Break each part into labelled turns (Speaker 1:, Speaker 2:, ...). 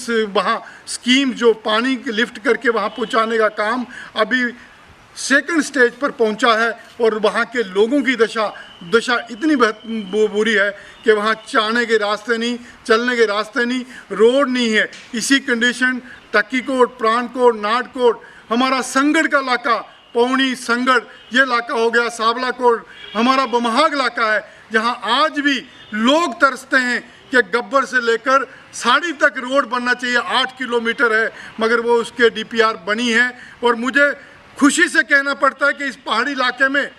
Speaker 1: वहाँ स्कीम जो पानी लिफ्ट करके वहाँ पहुँचाने का काम अभी सेकंड स्टेज पर पहुंचा है और वहाँ के लोगों की दशा इतनी बुरी है कि वहाँ जाने के रास्ते नहीं, चलने के रास्ते नहीं, रोड नहीं है। इसी कंडीशन टक्कीकोट, प्राणकोट, नाडकोट, हमारा संगड़ का इलाका, पौनी संगड़ ये इलाका हो गया, साबलाकोट हमारा बमहाग इलाका है, जहाँ आज भी लोग तरसते हैं कि गब्बर से लेकर साड़ी तक रोड बनना चाहिए। 8 किलोमीटर है मगर वो उसके DPR बनी है। और मुझे खुशी से कहना पड़ता है कि इस पहाड़ी इलाके में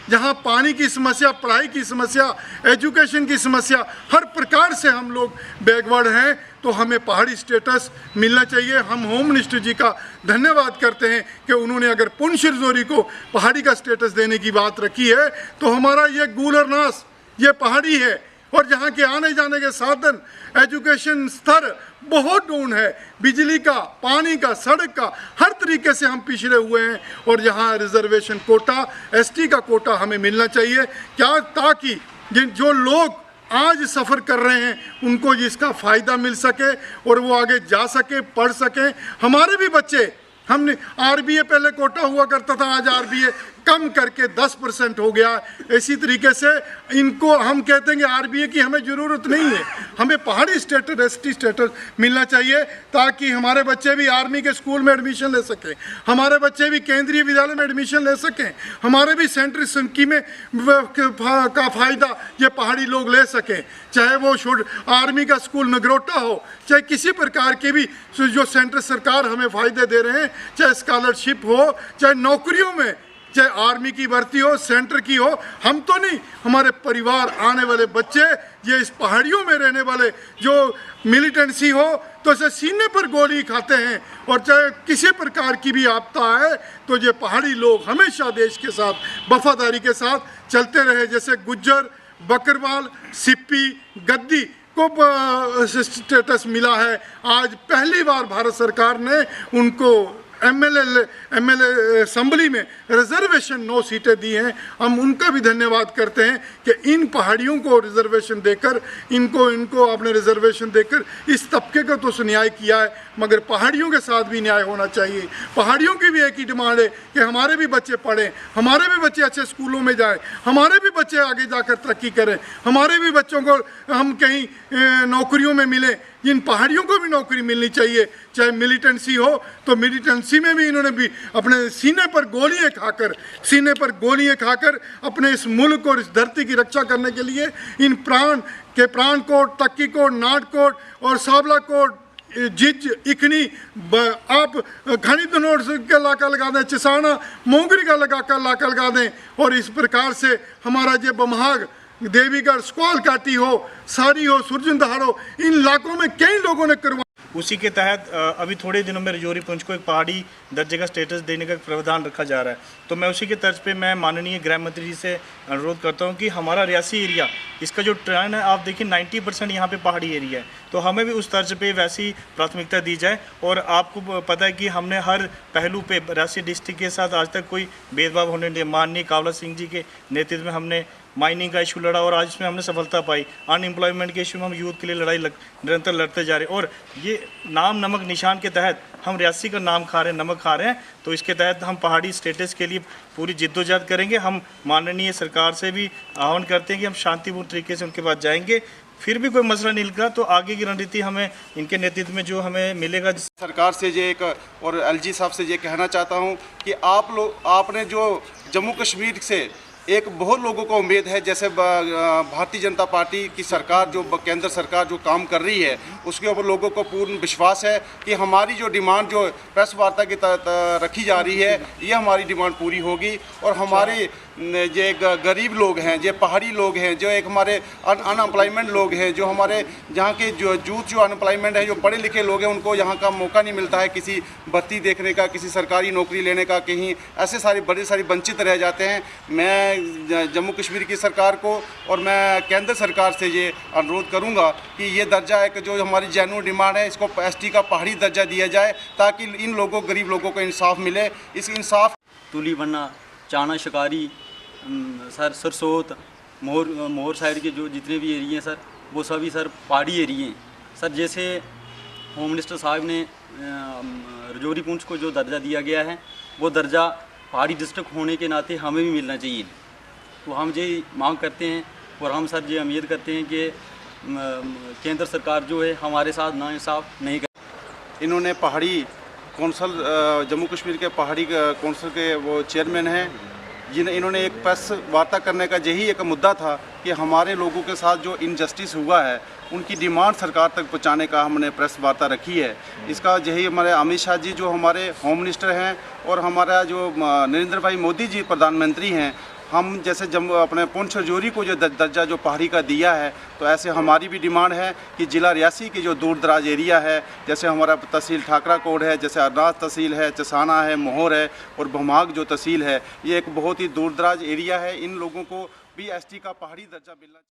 Speaker 1: जहाँ पानी की समस्या, पढ़ाई की समस्या, एजुकेशन की समस्या, हर प्रकार से हम लोग बैकवर्ड हैं, तो हमें पहाड़ी स्टेटस मिलना चाहिए। हम होम मिनिस्टर जी का धन्यवाद करते हैं कि उन्होंने अगर पुंछ रजौरी को पहाड़ी का स्टेटस देने की बात रखी है तो हमारा ये गूलरनास ये पहाड़ी है और जहाँ के आने जाने के साधन, एजुकेशन स्तर बहुत डाउन है, बिजली का, पानी का, सड़क का, हर तरीके से हम पिछड़े हुए हैं। और यहाँ रिजर्वेशन कोटा, ST का कोटा हमें मिलना चाहिए क्या, ताकि जो लोग आज सफ़र कर रहे हैं उनको इसका फ़ायदा मिल सके और वो आगे जा सके, पढ़ सकें। हमारे भी बच्चे, हमने RBA पहले कोटा हुआ करता था, आज RBA कम करके 10% हो गया। इसी तरीके से इनको हम कहते हैं कि RBA की हमें ज़रूरत नहीं है, हमें पहाड़ी स्टेटस, ST स्टेटस मिलना चाहिए ताकि हमारे बच्चे भी आर्मी के स्कूल में एडमिशन ले सकें, हमारे बच्चे भी केंद्रीय विद्यालय में एडमिशन ले सकें, हमारे भी सेंट्रल स्कीमें का फ़ायदा ये पहाड़ी लोग ले सकें। चाहे वो आर्मी का स्कूल नगरोटा हो, चाहे किसी प्रकार के भी जो सेंट्रल सरकार हमें फ़ायदे दे रहे हैं, चाहे स्कॉलरशिप हो, चाहे नौकरियों में, चाहे आर्मी की भर्ती हो, सेंटर की हो, हम तो नहीं, हमारे परिवार, आने वाले बच्चे, ये इस पहाड़ियों में रहने वाले जो मिलिटेंसी हो तो इसे सीने पर गोली खाते हैं। और चाहे किसी प्रकार की भी आपदा है तो ये पहाड़ी लोग हमेशा देश के साथ वफादारी के साथ चलते रहे। जैसे गुज्जर, बकरवाल, सिप्पी, गद्दी को स्टेटस मिला है, आज पहली बार भारत सरकार ने उनको MLA असम्बली में रिजर्वेशन 9 सीटें दी हैं। हम उनका भी धन्यवाद करते हैं कि इन पहाड़ियों को रिजर्वेशन देकर, इनको आपने रिजर्वेशन देकर इस तबके का तो न्याय किया है, मगर पहाड़ियों के साथ भी न्याय होना चाहिए। पहाड़ियों की भी एक ही डिमांड है कि हमारे भी बच्चे पढ़ें, हमारे भी बच्चे अच्छे स्कूलों में जाएं, हमारे भी बच्चे आगे जाकर तरक्की करें, हमारे भी बच्चों को हम कहीं नौकरियों में मिलें। इन पहाड़ियों को भी नौकरी मिलनी चाहिए। चाहे मिलिटेंसी हो तो मिलिटेंसी में भी इन्होंने भी अपने सीने पर गोलियां खाकर अपने इस मुल्क और इस धरती की रक्षा करने के लिए इन प्राणकोट, टक्कीकोट, नाडकोट और साबलाकोट, जिज, इखनी, आप घनी धनोर का इलाका लगा दें, चिसाना, मोंगरी का इलाका लगा दें। और इस प्रकार से हमारा ये बमहाग, देवीगढ़, स्क्वाल घाटी हो, सारी हो, सुरजन दहाड़ हो, इन इलाकों में कई लोगों ने करवा।
Speaker 2: उसी के तहत अभी थोड़े दिनों में रजौरी पुंछ को एक पहाड़ी दर्जे का स्टेटस देने का प्रावधान रखा जा रहा है। तो मैं उसी के तर्ज पे मैं माननीय गृह मंत्री जी से अनुरोध करता हूं कि हमारा रियासी एरिया, इसका जो ट्रेंड है आप देखिए 90% यहाँ पे पहाड़ी एरिया है, तो हमें भी उस तर्ज पे वैसी प्राथमिकता दी जाए। और आपको पता है कि हमने हर पहलू पे रियासी डिस्ट्रिक्ट के साथ आज तक कोई भेदभाव होने नहीं दिया। माननीय कावला सिंह जी के नेतृत्व में हमने माइनिंग का इशू लड़ा और आज इसमें हमने सफलता पाई। अनएम्प्लॉयमेंट के इशू में हम यूथ के लिए लड़ाई निरंतर लड़ते जा रहे हैं। और ये नाम नमक निशान के तहत हम रियासी का नाम खा रहे हैं, नमक खा रहे हैं, तो इसके तहत हम पहाड़ी स्टेटस के लिए पूरी जिद्दोजहद करेंगे। हम माननीय सरकार से भी आह्वान करते हैं कि हम शांतिपूर्ण तरीके से उनके पास जाएंगे। फिर भी कोई मसला नहीं निकला तो आगे की रणनीति हमें इनके नेतृत्व में जो हमें मिलेगा।
Speaker 3: सरकार से ये एक और LG साहब से ये कहना चाहता हूँ कि आपने जो जम्मू कश्मीर से एक बहुत लोगों को उम्मीद है, जैसे भारतीय जनता पार्टी की सरकार, जो केंद्र सरकार जो काम कर रही है उसके ऊपर लोगों को पूर्ण विश्वास है कि हमारी जो डिमांड जो प्रेस वार्ता की रखी जा रही है ये हमारी डिमांड पूरी होगी। और हमारे ये गरीब लोग हैं, ये पहाड़ी लोग हैं, जो एक हमारे अनएम्प्लॉयमेंट लोग हैं, जो हमारे यहाँ के जो अनएम्प्लॉयमेंट है, जो पढ़े लिखे लोग हैं, उनको यहाँ का मौका नहीं मिलता है किसी भर्ती देखने का, किसी सरकारी नौकरी लेने का, कहीं ऐसे बड़े सारे वंचित रह जाते हैं। मैं जम्मू कश्मीर की सरकार को और मैं केंद्र सरकार से ये अनुरोध करूँगा कि ये दर्जा एक जो हमारी जेन्युइन डिमांड है, इसको ST का पहाड़ी दर्जा दिया जाए ताकि इन लोगों, गरीब लोगों को इंसाफ मिले। इस इंसाफ
Speaker 4: तुली बन्ना, चाना, शिकारी, सर सरसोत, मोर साइड के जो जितने भी एरिए हैं सर, वो सभी सर पहाड़ी एरिए हैं। सर जैसे होम मिनिस्टर साहब ने रजौरी पुंछ को जो दर्जा दिया गया है वो दर्जा पहाड़ी डिस्ट्रिक्ट होने के नाते हमें भी मिलना चाहिए। तो हम ये मांग करते हैं और हम सर ये उम्मीद करते हैं कि केंद्र सरकार जो है हमारे साथ नाइंसाफ़ नहीं कर।
Speaker 3: इन्होंने पहाड़ी कौंसल जम्मू कश्मीर के पहाड़ी कौंसल के वो चेयरमैन हैं, इन्होंने एक प्रेस वार्ता करने का यही एक मुद्दा था कि हमारे लोगों के साथ जो इनजस्टिस हुआ है उनकी डिमांड सरकार तक पहुंचाने का हमने प्रेस वार्ता रखी है। इसका यही हमारे अमित शाह जी जो हमारे होम मिनिस्टर हैं और हमारा जो नरेंद्र भाई मोदी जी प्रधानमंत्री हैं, हम जैसे जम्मू अपने पुंछ रजौरी को जो दर्जा जो पहाड़ी का दिया है, तो ऐसे हमारी भी डिमांड है कि ज़िला रियासी के जो दूर दराज एरिया है, जैसे हमारा तहसील ठाकरा कोट है, जैसे अरनाज तहसील है, चसाना है, मोहर है और भमाग जो तहसील है, ये एक बहुत ही दूर दराज एरिया है। इन लोगों को भी एसटी का पहाड़ी दर्जा मिलना